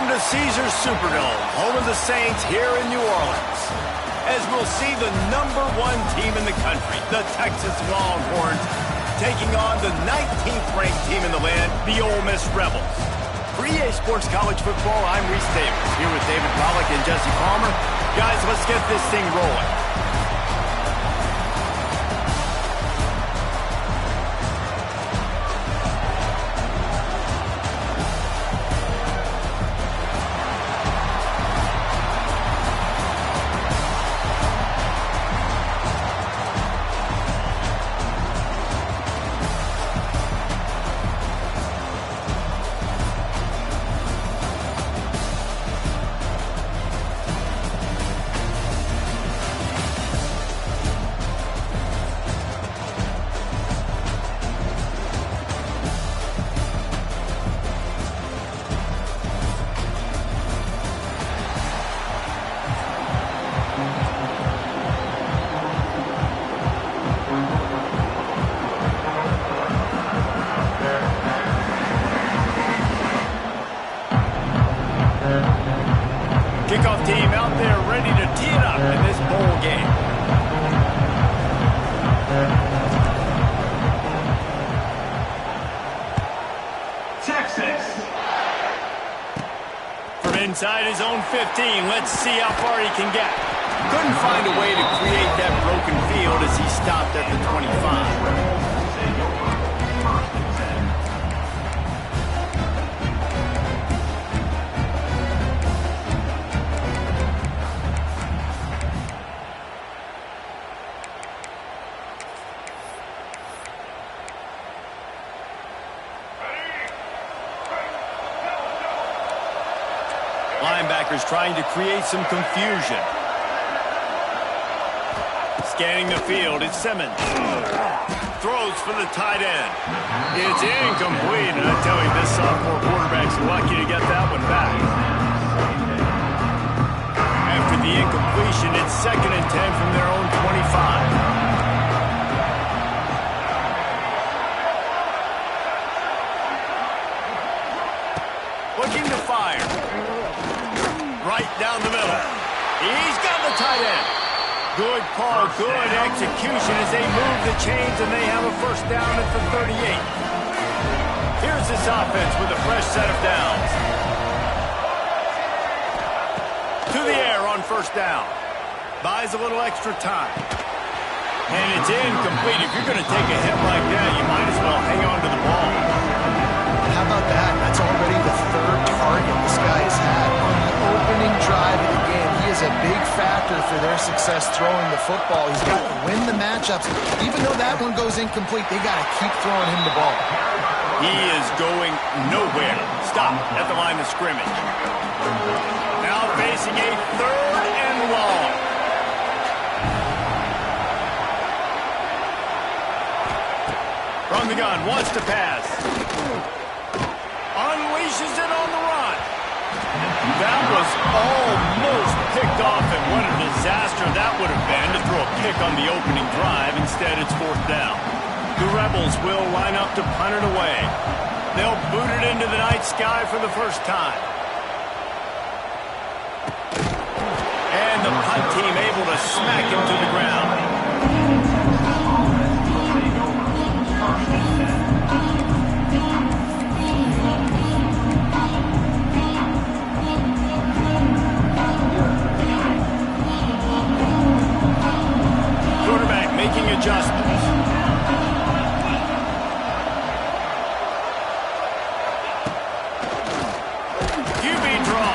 Welcome to Caesars Superdome, home of the Saints here in New Orleans. As we'll see the #1 team in the country, the Texas Longhorns, taking on the 19th ranked team in the land, the Ole Miss Rebels. For EA Sports College Football, I'm Reese Davis, here with David Pollack and Jesse Palmer. Guys, let's get this thing rolling. Kickoff team out there ready to tee it up in this bowl game. Texas. From inside his own 15, let's see how far he can get. Couldn't find a way to create that broken field as he stopped at the 25. Linebackers trying to create some confusion. Scanning the field, it's Simmons. Throws for the tight end. It's incomplete, and I tell you, this sophomore quarterback's lucky to get that one back. After the incompletion, it's 2nd and 10 from their own 25. Looking to fire. Right down the middle. He's got the tight end. Good call, good execution as they move the chains and they have a first down at the 38. Here's this offense with a fresh set of downs. To the air on first down. Buys a little extra time. And it's incomplete. If you're going to take a hit like that, you might as well hang on to the ball. How about that? That's already the 3rd target this guy has had on the opening drive of the game. He is a big factor for their success throwing the football. He's got to win the matchups. Even though that one goes incomplete, they got to keep throwing him the ball. He is going nowhere. Stop at the line of scrimmage. Now facing a 3rd and long. From the gun, wants to pass. Unleashes it on the run. That was almost picked off, and what a disaster that would have been to throw a pick on the opening drive. Instead, it's 4th down. The Rebels will line up to punt it away. They'll boot it into the night sky for the first time. And the punt team able to smack him to the ground. Quarterback making adjustments. QB draw.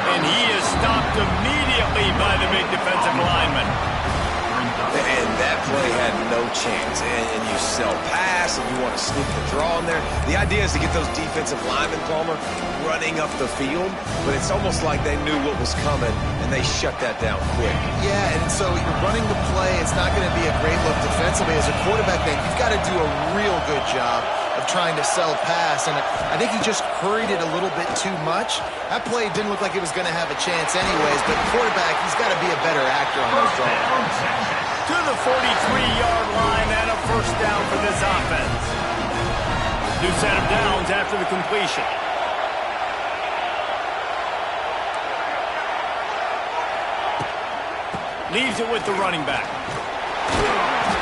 And he is stopped immediately by the big defensive lineman. And that play had no chance. And you sell pass, and you want to sneak the draw in there. The idea is to get those defensive linemen, Palmer, running up the field. But it's almost like they knew what was coming, and they shut that down quick. Yeah, and so you're running the play. It's not going to be a great look defensively. As a quarterback, then you've got to do a real good job of trying to sell pass. And I think he just hurried it a little bit too much. That play didn't look like it was going to have a chance anyways. But quarterback, he's got to be a better actor on those draws. To the 43-yard line and a first down for this offense. New set of downs after the completion. Leaves it with the running back.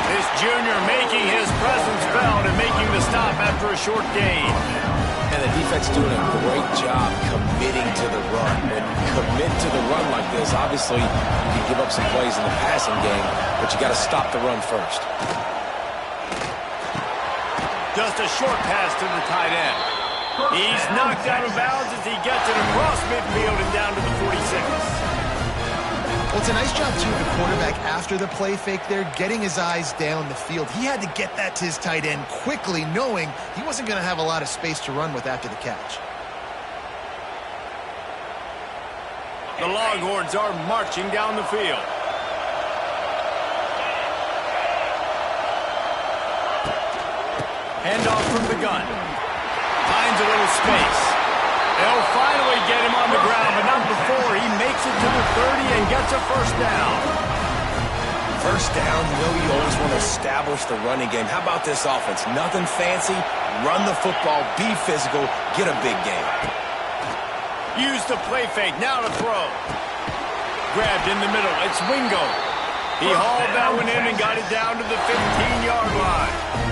This junior making his presence felt and making the stop after a short gain. And the defense doing a great job committing to the run. When you commit to the run like this, obviously you can give up some plays in the passing game, but you got to stop the run first. Just a short pass to the tight end. He's knocked out of bounds as he gets it across midfield and down to the 46. Well, it's a nice job, too, of the quarterback after the play fake there, getting his eyes down the field. He had to get that to his tight end quickly, knowing he wasn't going to have a lot of space to run with after the catch. The Longhorns are marching down the field. Handoff from the gun. Finds a little space. They'll finally get him on the ground, but not before he makes it to the 30 and gets a first down. First down, you know you always want to establish the running game. How about this offense? Nothing fancy. Run the football, be physical, get a big game. Use the play fake, now to throw. Grabbed in the middle, it's Wingo. He hauled that one in and got it down to the 15-yard line.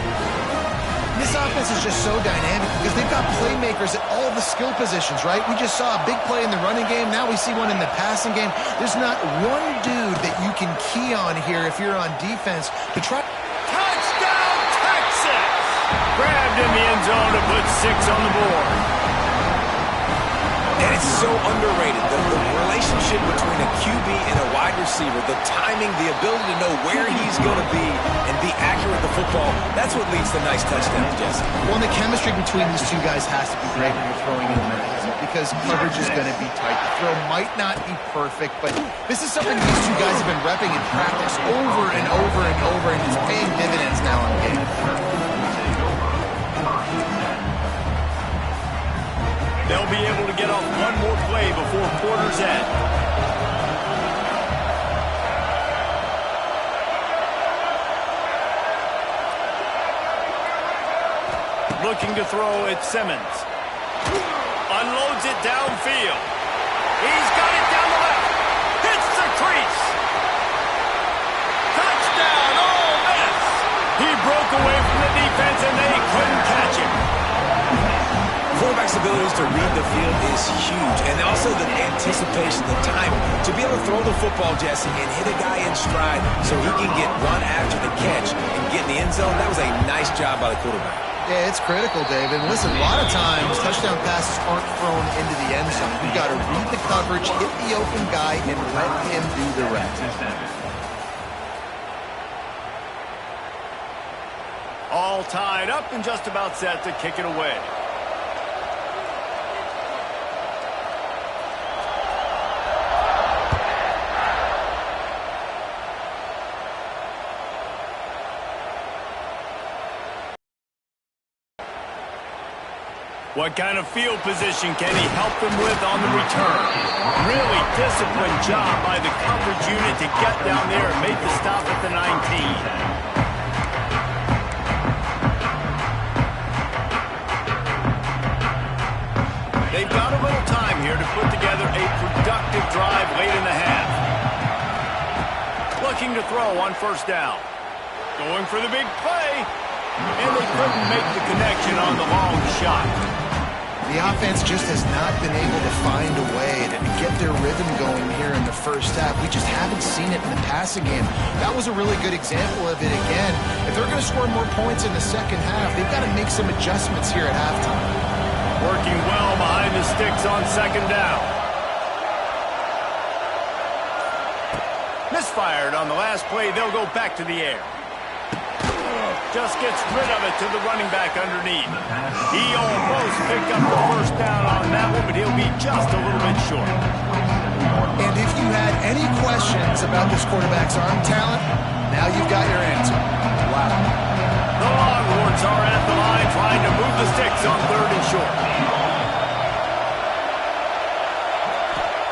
This offense is just so dynamic because they've got playmakers at all the skill positions, right? We just saw a big play in the running game. Now we see one in the passing game. There's not one dude that you can key on here if you're on defense to try. Touchdown, Texas! Grabbed in the end zone to put 6 on the board. And it's so underrated, the relationship between a QB and a wide receiver, the timing, the ability to know where he's going to be and be accurate with the football, that's what leads to nice touchdowns, Jesse. Well, the chemistry between these two guys has to be great when you're throwing in the middle because coverage is going to be tight. The throw might not be perfect, but this is something these two guys have been repping in practice over and over and over, and it's paying dividends now in game. They'll be able to get off one more play before quarter's end. Looking to throw at Simmons. Unloads it downfield. He's got it down the left. Hits the crease. Touchdown, Ole Miss. He broke away from the defense and they couldn't catch him. Quarterback's abilities to read the field is huge, and also the anticipation, the timing. To be able to throw the football, Jesse, and hit a guy in stride so he can get run after the catch and get in the end zone, that was a nice job by the quarterback. Yeah, it's critical, Dave. And listen, a lot of times touchdown passes aren't thrown into the end zone. You've got to read the coverage, hit the open guy, and let him do the rest. All tied up and just about set to kick it away. What kind of field position can he help them with on the return? Really disciplined job by the coverage unit to get down there and make the stop at the 19. They've got a little time here to put together a productive drive late in the half. Looking to throw on first down. Going for the big play. And they couldn't make the connection on the long shot. The offense just has not been able to find a way to get their rhythm going here in the first half. We just haven't seen it in the passing game. That was a really good example of it again. If they're going to score more points in the second half, they've got to make some adjustments here at halftime. Working well behind the sticks on second down. Misfired on the last play. They'll go back to the air. Just gets rid of it to the running back underneath. He almost picked up the first down on that one, but he'll be just a little bit short. And if you had any questions about this quarterback's arm talent, now you've got your answer. Wow. The Longhorns are at the line trying to move the sticks on third and short.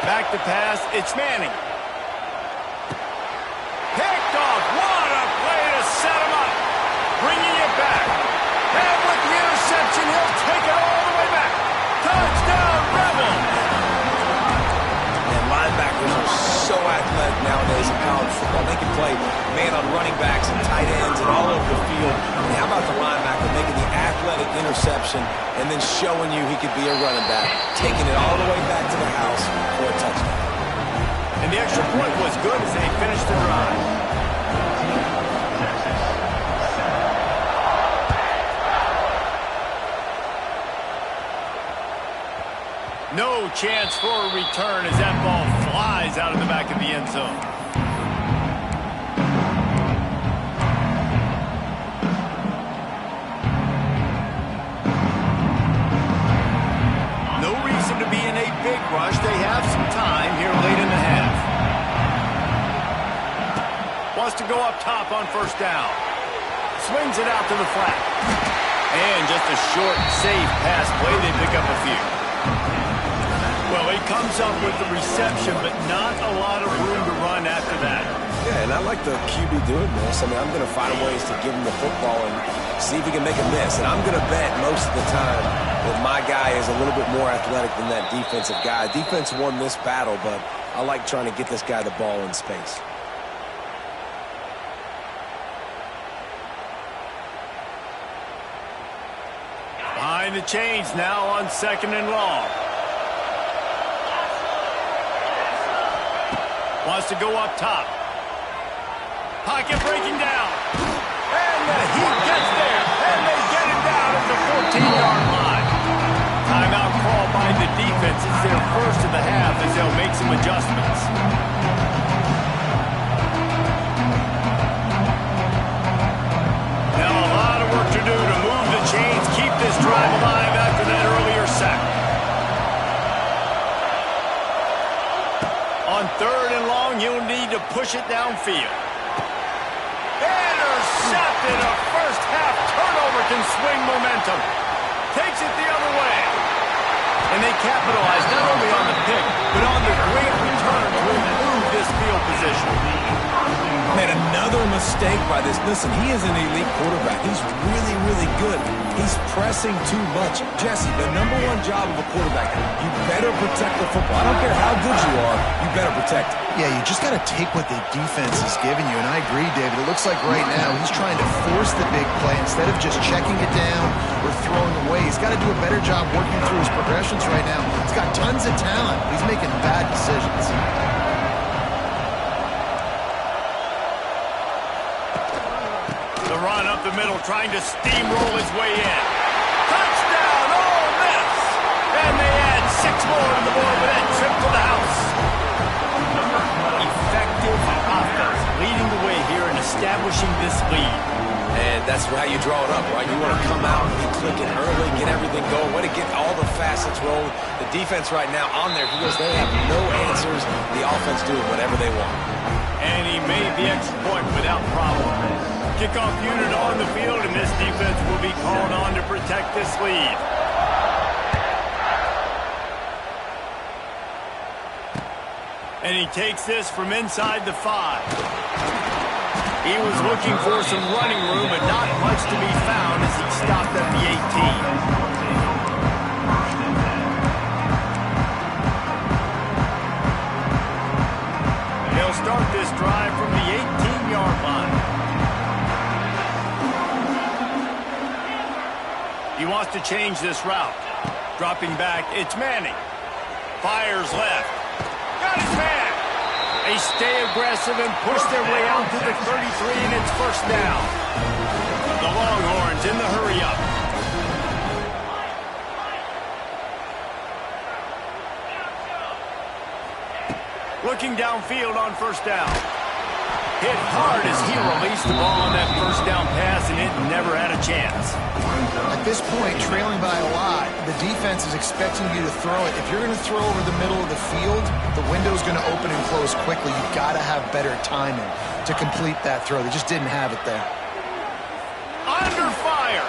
Back to pass, it's Manning. Picked off, what a play to set him up. Bringing it back. And with the interception, he'll take it all the way back. Touchdown, Rebels! And linebackers are so athletic nowadays and powerful. running backs and tight ends and all over the field. And how about the linebacker making the athletic interception and then showing you he could be a running back, taking it all the way back to the house for a touchdown. And the extra point was good as they finished the drive. No chance for a return as that ball flies out of the back of the end zone. No reason to be in a big rush. They have some time here late in the half. Wants to go up top on first down. Swings it out to the flat. And just a short, safe pass play. They pick up a few. Well, he comes up with the reception, but not a lot of room to run after that. Yeah, and I like the QB doing this. I mean, I'm going to find ways to give him the football and see if he can make a miss. And I'm going to bet most of the time that my guy is a little bit more athletic than that defensive guy. Defense won this battle, but I like trying to get this guy the ball in space. Behind the chains now on 2nd and long. Wants to go up top. Pocket breaking down. And he gets there. And they get him down at the 14-yard line. Timeout call by the defense. It's their first of the half as they'll make some adjustments. Now a lot of work to do to move the chains, keep this drive alive after that earlier sack. On 3rd and long, he'll need to push it downfield. Intercepted. A first-half turnover can swing momentum. Takes it the other way. And they capitalize not only on the pick, but on the great return to improve this field position. Made another mistake by this. Listen, he is an elite quarterback. He's really, really good. He's pressing too much. Jesse, the #1 job of a quarterback, you better protect the football. I don't care how good you are, you better protect it. Yeah, you just got to take what the defense is giving you. And I agree, David. It looks like right now he's trying to force the big play instead of just checking it down or throwing away. He's got to do a better job working through his progressions right now. He's got tons of talent. He's making bad decisions. The run up the middle, trying to steamroll his way in. Touchdown, Ole Miss! And they add 6 more to the board with that trip to the house. Effective offense, leading the way here and establishing this lead. And that's how you draw it up, right? You want to come out and be clicking early, get everything going, way to get all the facets rolling. The defense right now on their heels, they have no answers. The offense doing whatever they want. And he made the extra point without problem. Kickoff unit on the field, and this defense will be called on to protect this lead. And he takes this from inside the 5. He was looking for some running room, but not much to be found as he stopped at the 18. They'll start this drive from the 18-yard line. He wants to change this route. Dropping back, it's Manning. Fires left. Got his man. They stay aggressive and push their way out to the 33, and it's first down. The Longhorns in the hurry-up. Looking downfield on first down. Hit hard as he released the ball on that first down pass, and it never had a chance. At this point, trailing by a lot, the defense is expecting you to throw it. If you're going to throw over the middle of the field, the window's going to open and close quickly. You've got to have better timing to complete that throw. They just didn't have it there. Under fire.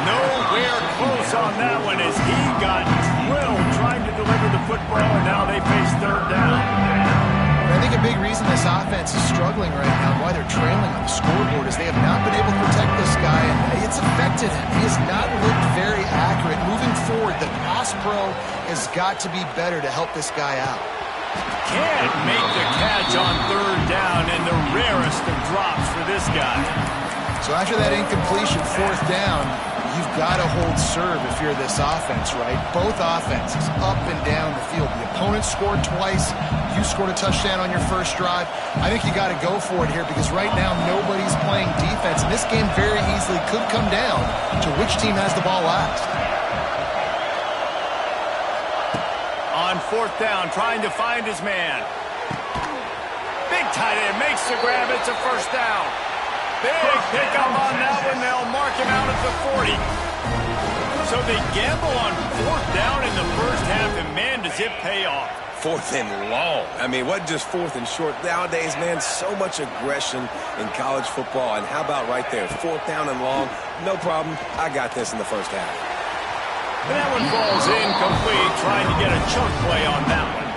Nowhere close on that one as he got drilled trying to deliver the football, and now they face 3rd down. I think a big reason this offense is struggling right now, why they're trailing on the scoreboard, is they have not been able to protect this guy, and it's affected him. He has not looked very accurate. Moving forward, the pass pro has got to be better to help this guy out. Can't make the catch on 3rd down, and the rarest of drops for this guy. So after that incompletion, 4th down, you've got to hold serve if you're this offense, right? Both offenses up and down the field. The opponent scored twice. You scored a touchdown on your first drive. I think you got to go for it here because right now nobody's playing defense. And this game very easily could come down to which team has the ball last. On 4th down, trying to find his man. Big tight end makes the grab. It's a first down. Big pickup on that one. They'll mark him out at the 40. So they gamble on 4th down in the first half, and man, does it pay off. 4th and long. I mean, what just 4th and short? Nowadays, man, so much aggression in college football. And how about right there? 4th down and long. No problem. I got this in the first half. And that one falls incomplete, trying to get a chunk play on that one.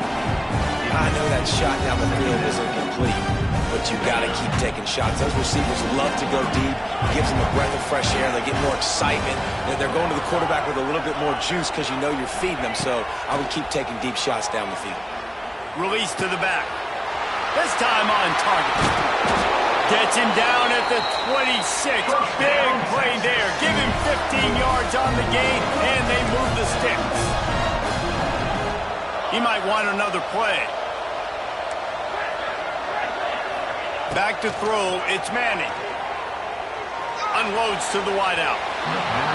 I know that shot down the field was incomplete, but you got to keep taking shots. Those receivers love to go deep. It gives them a breath of fresh air. They get more excitement. They're going to the quarterback with a little bit more juice because you know you're feeding them. So I would keep taking deep shots down the field. Release to the back. This time on target. Gets him down at the 26. Big play there. Give him 15 yards on the gain, and they move the sticks. He might want another play. Back to throw, it's Manning. Unloads to the wideout.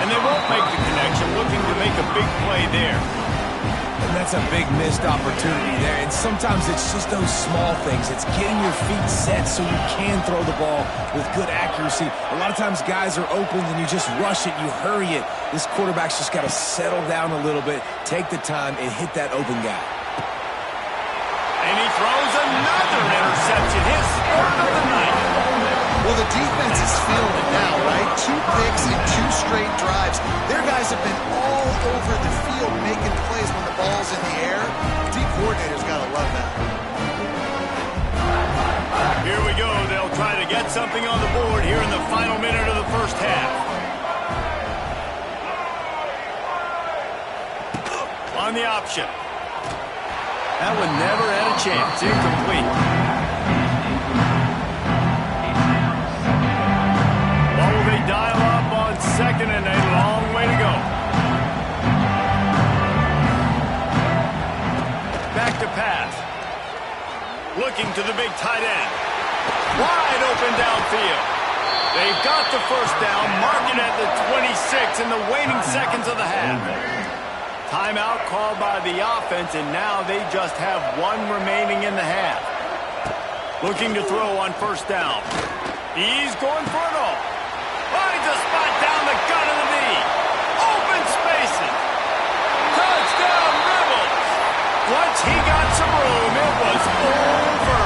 And they won't make the connection, looking to make a big play there. And that's a big missed opportunity there. And sometimes it's just those small things. It's getting your feet set so you can throw the ball with good accuracy. A lot of times guys are open and you just rush it, you hurry it. This quarterback's just got to settle down a little bit, take the time, and hit that open guy. And he throws another interception, his 3rd of the night. Well, the defense is feeling it now, right? 2 picks in 2 straight drives. Their guys have been all over the field making plays when the ball's in the air. D coordinator's got to love that. Here we go. They'll try to get something on the board here in the final minute of the first half. On the option. That one never had a chance. Incomplete. What will they dial up on 2nd and a long way to go? Back to pass. Looking to the big tight end. Wide open downfield. They've got the first down, mark it at the 26 in the waning seconds of the half. Timeout called by the offense, and now they just have 1 remaining in the half. Looking to throw on 1st down. He's going for it all. Finds a spot down the gut of the knee. Open spaces. Touchdown, Rebels. Once he got some room, it was over.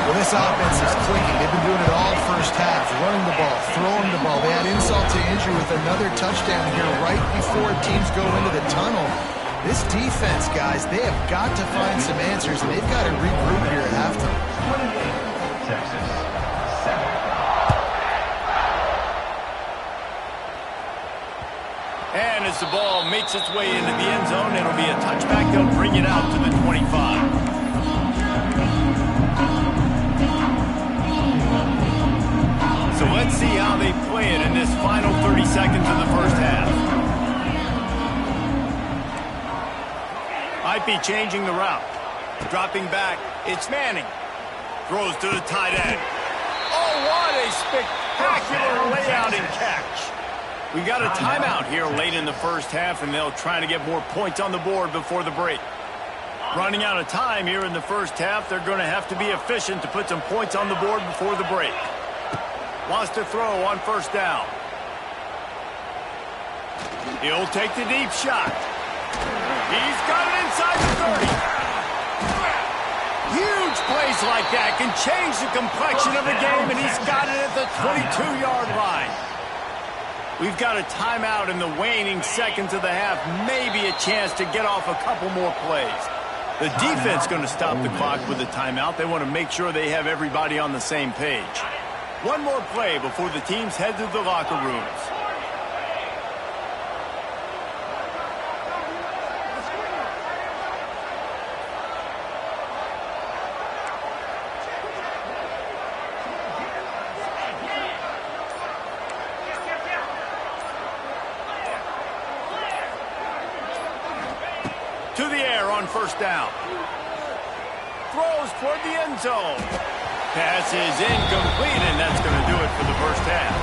Well, this offense is clicking. They've been doing it all first half, running the ball, throwing the ball. They had insult to injury with another touchdown here right before teams go into the tunnel. This defense, guys, they have got to find some answers, and they've got to regroup here at halftime. Texas, 7. And as the ball makes its way into the end zone, it'll be a touchback. They'll bring it out to the 25. So let's see how they play it in this final 30 seconds of the first half. Might be changing the route. Dropping back, it's Manning. Throws to the tight end. Oh, what a spectacular layout and catch. We got a timeout here late in the first half, and they'll try to get more points on the board before the break. Running out of time here in the first half, they're going to have to be efficient to put some points on the board before the break. Wants to throw on 1st down. He'll take the deep shot. He's got it inside the 30. Huge plays like that can change the complexion of the game, and he's got it at the 22-yard line. We've got a timeout in the waning seconds of the half, maybe a chance to get off a couple more plays. The defense going to stop the clock with a timeout. They want to make sure they have everybody on the same page. One more play before the teams head to the locker rooms. on first down. Throws toward the end zone. Pass is incomplete, and that's going to do it for the first half.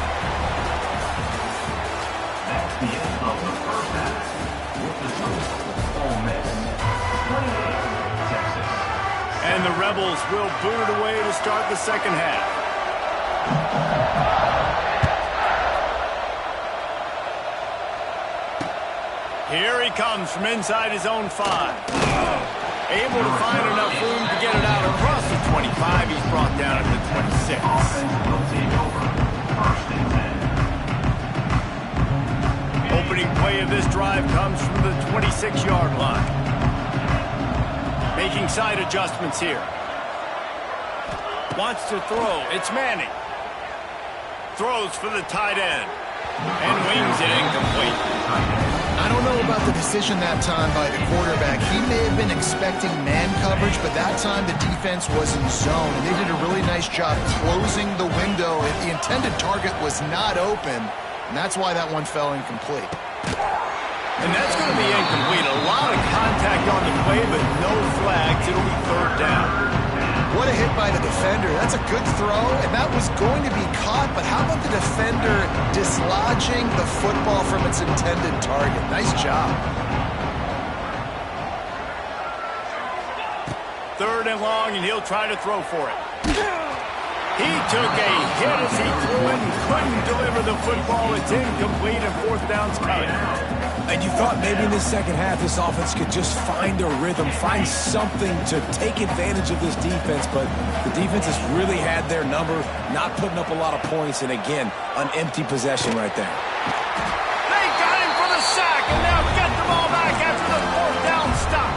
That's the end of the first half. With the score, Ole Miss 28, Texas. And the Rebels will boot it away to start the second half. Here he comes from inside his own 5. Able to find enough room to get it out across the 25. He's brought down at the 26. Offense will take over. First and 10. Opening play of this drive comes from the 26-yard line. Making side adjustments here. Wants to throw. It's Manning. Throws for the tight end. And wings it incomplete. I don't know about the decision that time by the quarterback. He may have been expecting man coverage, but that time the defense was in zone. And they did a really nice job closing the window. The intended target was not open, and that's why that one fell incomplete. And that's going to be incomplete. A lot of contact on the play, but no flags. It'll be third down. What a hit by the defender. That's a good throw, and that was going to be caught, but how about the defender dislodging the football from its intended target? Nice job. Third and long, and he'll try to throw for it. He took a hit as he threw it and couldn't deliver the football. It's incomplete, and fourth down's coming. And you thought maybe in the second half this offense could just find a rhythm, find something to take advantage of this defense, but the defense has really had their number, not putting up a lot of points, and again, an empty possession right there. They got him for the sack, and now get the ball back after the fourth down stop.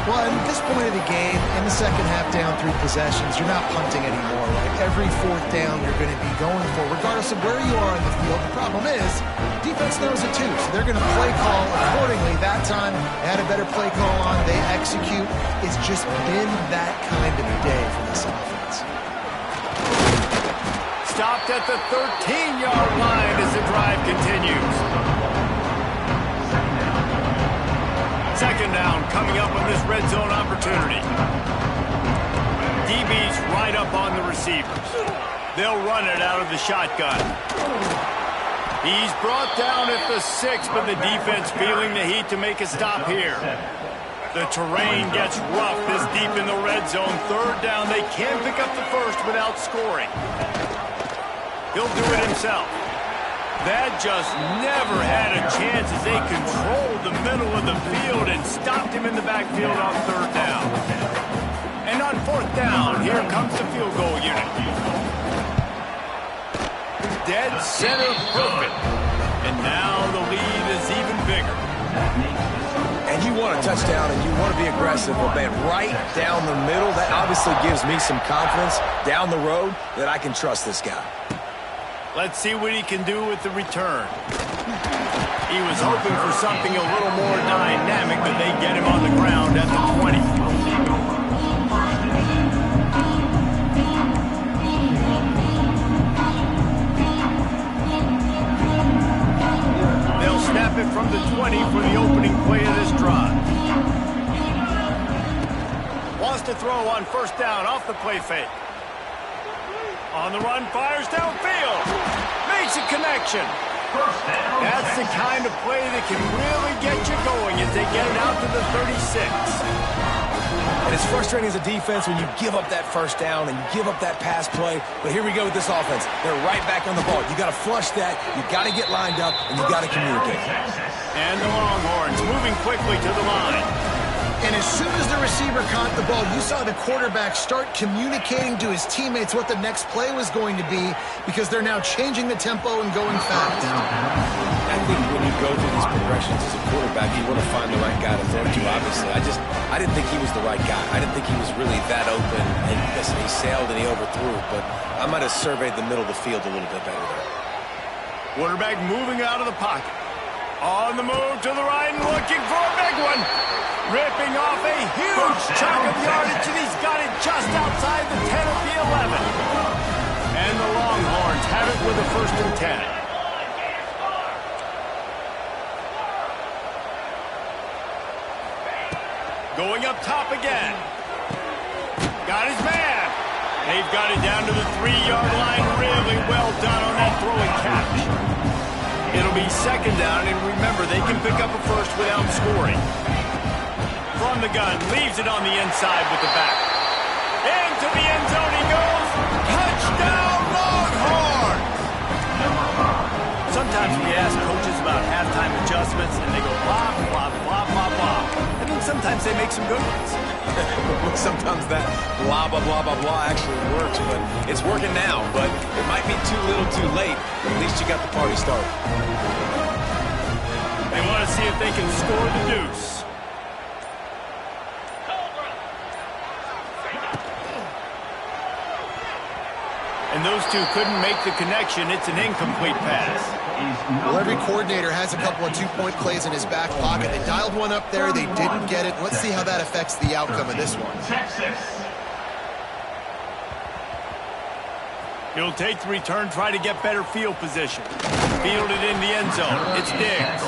Well, at this point of the game, in the second half down 3 possessions, you're not punting anymore, right? Every fourth down you're going to be going for, regardless of where you are on the field. The problem is, defense knows it too, so they're going to play call accordingly. That time, they had a better play call on. They execute. It's just been that kind of day for this offense. Stopped at the 13-yard line as the drive continues. Second down coming up on this red zone opportunity. DB's right up on the receivers. They'll run it out of the shotgun. He's brought down at the 6, but the defense feeling the heat to make a stop here. The terrain gets rough this deep in the red zone. Third down, they can pick up the first without scoring. He'll do it himself. That just never had a chance as they controlled the middle of the field and stopped him in the backfield on third down. And on fourth down, here comes the field goal unit. Dead center perfect. And now the lead is even bigger. And you want a touchdown and you want to be aggressive, but man, right down the middle, that obviously gives me some confidence down the road that I can trust this guy. Let's see what he can do with the return. He was hoping for something a little more dynamic, but they get him on the ground at the 20. They'll snap it from the 20 for the opening play of this drive. Wants to throw on first down off the play fake. On the run, fires downfield. Makes a connection. That's the kind of play that can really get you going as they get it out to the 36. And it's frustrating as a defense when you give up that first down and you give up that pass play. But here we go with this offense. They're right back on the ball. You got to flush that. You got to get lined up, and you got to communicate. And the Longhorns moving quickly to the line. And as soon as the receiver caught the ball, you saw the quarterback start communicating to his teammates what the next play was going to be because they're now changing the tempo and going fast. I think when you go through these progressions as a quarterback, you want to find the right guy to throw to, obviously. I didn't think he was the right guy. I didn't think he was really that open. And listen, he sailed and he overthrew, but I might have surveyed the middle of the field a little bit better there. Quarterback moving out of the pocket. On the move to the right and looking for a big one. Ripping off a huge chunk of yardage, and he's got it just outside the 10 of the 11. And the Longhorns have it with a 1st and 10. Going up top again. Got his man. They've got it down to the 3-yard line. Really well done on that throw and catch. It'll be second down, and remember, they can pick up a first without scoring. From the gun, leaves it on the inside with the back. Into the end zone he goes. Touchdown, Longhorn! Sometimes we ask coaches about halftime adjustments, and they go blah, blah, blah, blah, blah. And then sometimes they make some good ones. Sometimes that blah, blah, blah, blah, blah actually works, but it's working now. But it might be too little too late. At least you got the party started. They want to see if they can score the deuce. And those two couldn't make the connection. It's an incomplete pass. Well, every coordinator has a couple of two-point plays in his back pocket. They dialed one up there. They didn't get it. Let's see how that affects the outcome of this one. He'll take the return, try to get better field position. Fielded in the end zone. It's Diggs.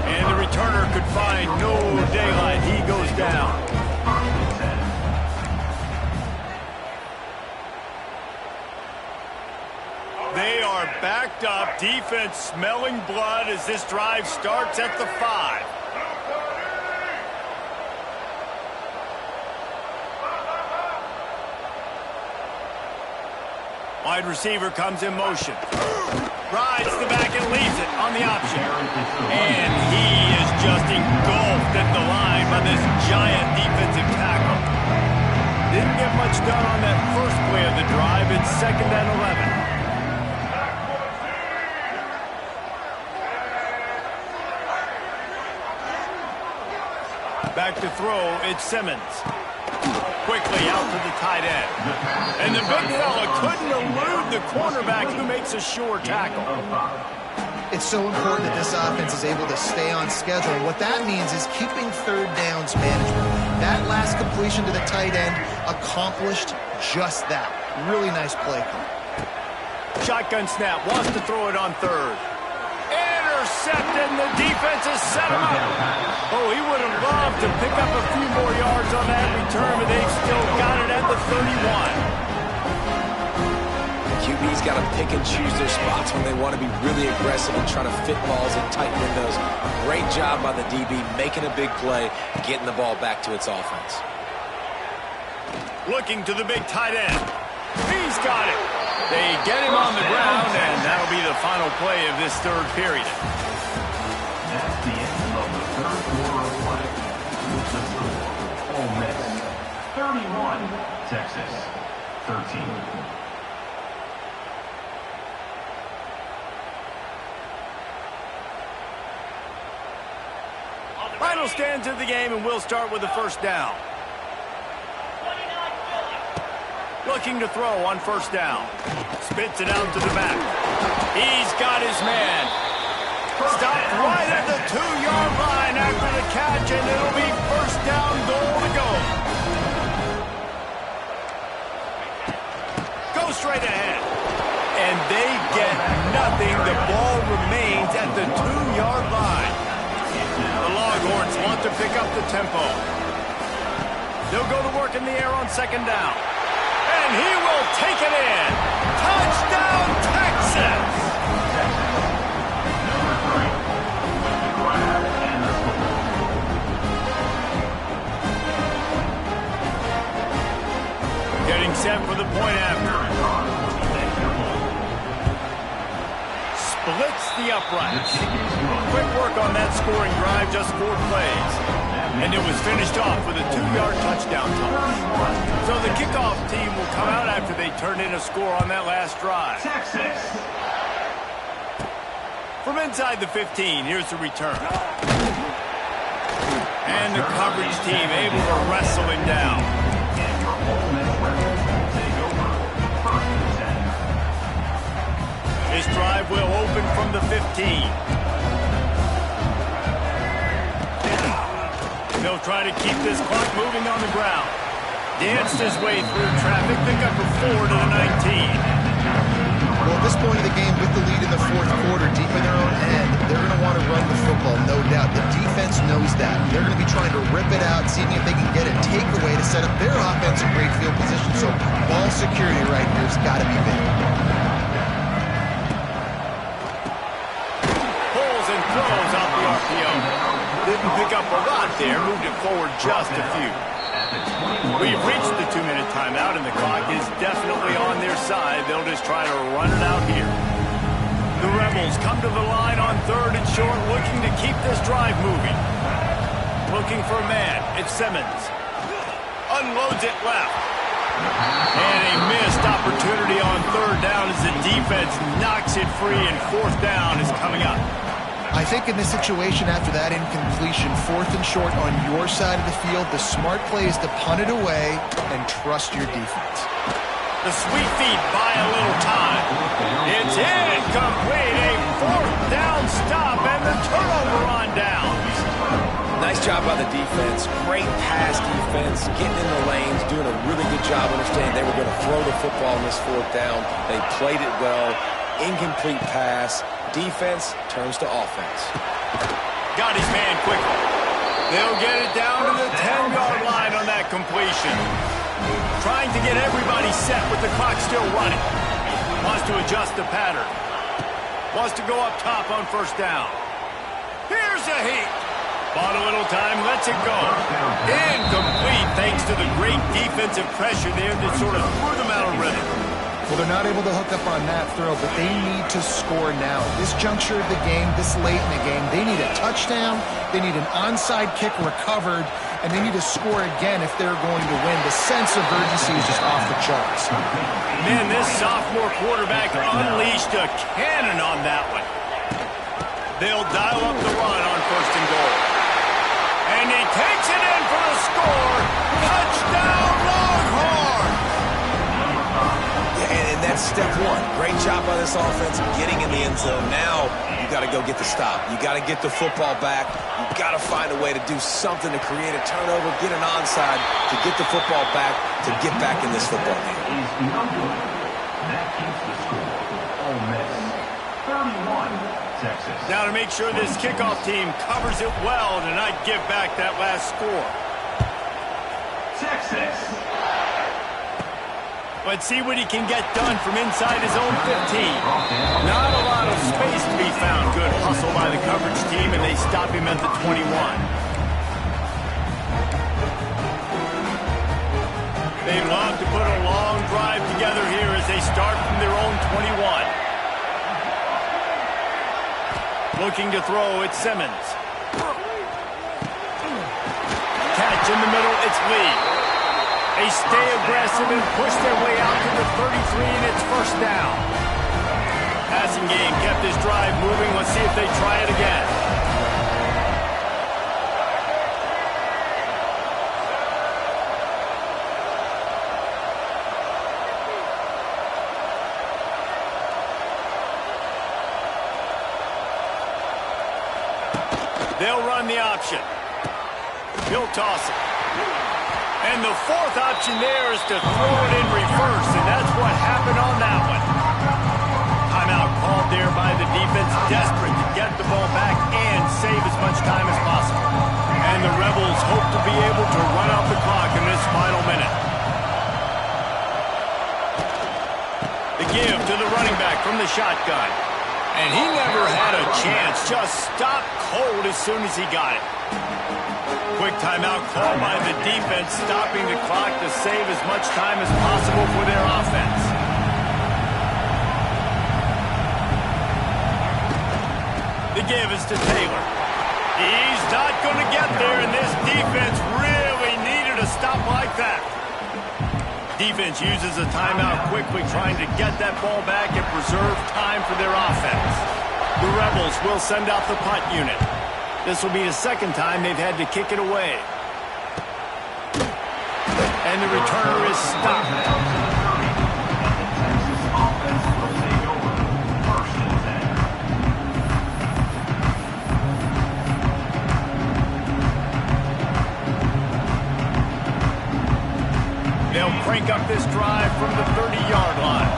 And the returner could find no daylight. He goes down. They are backed up. Defense smelling blood as this drive starts at the 5. Wide receiver comes in motion. Rides the back and leaves it on the option. And he is just engulfed at the line by this giant defensive tackle. Didn't get much done on that first play of the drive. It's 2nd and 11. Back to throw, it's Simmons. Quickly out to the tight end. And the big fella couldn't elude the cornerback who makes a sure tackle. It's so important that this offense is able to stay on schedule. And what that means is keeping third downs management. That last completion to the tight end accomplished just that. Really nice play call. Shotgun snap, wants to throw it on third. Intercepted, and the defense has set him up. Oh, he would have loved to pick up a few more yards on that return, but they've still got it at the 31. QB's got to pick and choose their spots when they want to be really aggressive and try to fit balls in tight windows. Great job by the DB making a big play, getting the ball back to its offense. Looking to the big tight end. He's got it. They get him on the ground, and that'll be the final play of this third period. That's the end of the third quarter of play. With the score, Ole Miss 31, Texas 13. Final stands of the game, and we'll start with the first down. Looking to throw on first down. Spits it out to the back. He's got his man. Stopped right at the 2-yard line after the catch, and it'll be first down goal to go. Go straight ahead. And they get nothing. The ball remains at the 2-yard line. The Longhorns want to pick up the tempo. They'll go to work in the air on second down. And he will take it in. Touchdown, Texas! Number 3, with the grab and the score. Getting set for the point after. Splits the uprights. Quick work on that scoring drive, just 4 plays. And it was finished off with a 2-yard touchdown toss. So the kickoff team will come out after they turn in a score on that last drive. Texas. From inside the 15, here's the return. And the coverage team able to wrestle him down. And your Ole Miss Rebels will take over 1st and 10. This drive will open from the 15. They'll try to keep this clock moving on the ground. Danced his way through traffic, pick up a 4 to the 19. Well, at this point of the game, with the lead in the fourth quarter, deep in their own end, they're going to want to run the football, no doubt. The defense knows that. They're going to be trying to rip it out, seeing if they can pick up a lot there, moved it forward just a few. We've reached the 2-minute timeout, and the clock is definitely on their side. They'll just try to run it out here. The Rebels come to the line on 3rd and short, looking to keep this drive moving. Looking for a man. It's Simmons. Unloads it left. And a missed opportunity on 3rd down as the defense knocks it free, and 4th down is coming up. I think in this situation after that incompletion, 4th and short on your side of the field, the smart play is to punt it away and trust your defense. The sweet feet buy a little time. It's incomplete. A 4th down stop and the turnover on down. Nice job by the defense. Great pass defense, getting in the lanes, doing a really good job understanding they were going to throw the football on this 4th down. They played it well. Incomplete pass. Defense turns to offense. Got his man quickly. They'll get it down to the 10-yard line on that completion. Trying to get everybody set with the clock still running. Wants to adjust the pattern. Wants to go up top on 1st down. Here's a heat. Bought a little time, lets it go. Incomplete thanks to the great defensive pressure there that sort of threw them out of rhythm. Well, they're not able to hook up on that throw, but they need to score now. At this juncture of the game, this late in the game, they need a touchdown, they need an onside kick recovered, and they need to score again if they're going to win. The sense of urgency is just off the charts. Man, this sophomore quarterback unleashed a cannon on that one. They'll dial up the run on 1st and goal. And he takes it in for the score. Touchdown, Longhorn! And that's step 1. Great job by this offense getting in the end zone. Now you got to go get the stop. You got to get the football back. You got to find a way to do something to create a turnover, get an onside, to get the football back, to get back in this football game. That keeps the score. Ole Miss 31, Texas. Now to make sure this kickoff team covers it well to not give back that last score. Texas. Let's see what he can get done from inside his own 15. Not a lot of space to be found. Good hustle by the coverage team, and they stop him at the 21. They love to put a long drive together here as they start from their own 21. Looking to throw, it's Simmons. Catch in the middle, it's Lee. They stay aggressive and push their way out to the 33, and it's 1st down. Passing game kept this drive moving. Let's see if they try it again. They'll run the option. He'll toss it. And the 4th option there is to throw it in reverse, and that's what happened on that one. Timeout called there by the defense, desperate to get the ball back and save as much time as possible. And the Rebels hope to be able to run out the clock in this final minute. The give to the running back from the shotgun. And he never had a chance, just stopped cold as soon as he got it. Quick timeout called by the defense, stopping the clock to save as much time as possible for their offense. The give is to Taylor. He's not going to get there, and this defense really needed a stop like that. Defense uses a timeout quickly, trying to get that ball back and preserve time for their offense. The Rebels will send out the punt unit. This will be the 2nd time they've had to kick it away. And the returner is stopped. Texas offense will take over 1st and 10. They'll crank up this drive from the 30-yard line.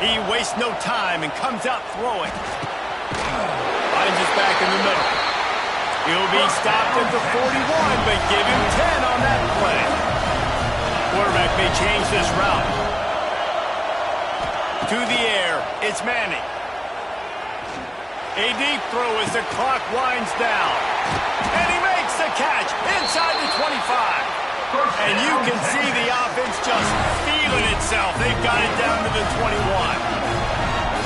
He wastes no time and comes out throwing. Finds his back in the middle. He'll be stopped at the 41, but give him 10 on that play. Quarterback may change this route. To the air, it's Manning. A deep throw as the clock winds down. And he makes the catch inside the 25. And you can see the offense just feeling itself. They've got it down to the 21.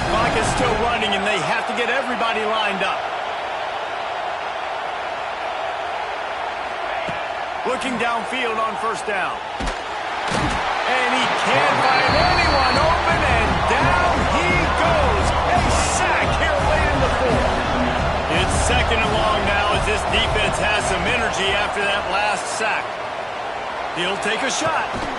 Clock is still running, and they have to get everybody lined up. Looking downfield on first down. And he can't find anyone open, and down he goes. A sack here late in the fourth. It's second and long now as this defense has some energy after that last sack. He'll take a shot.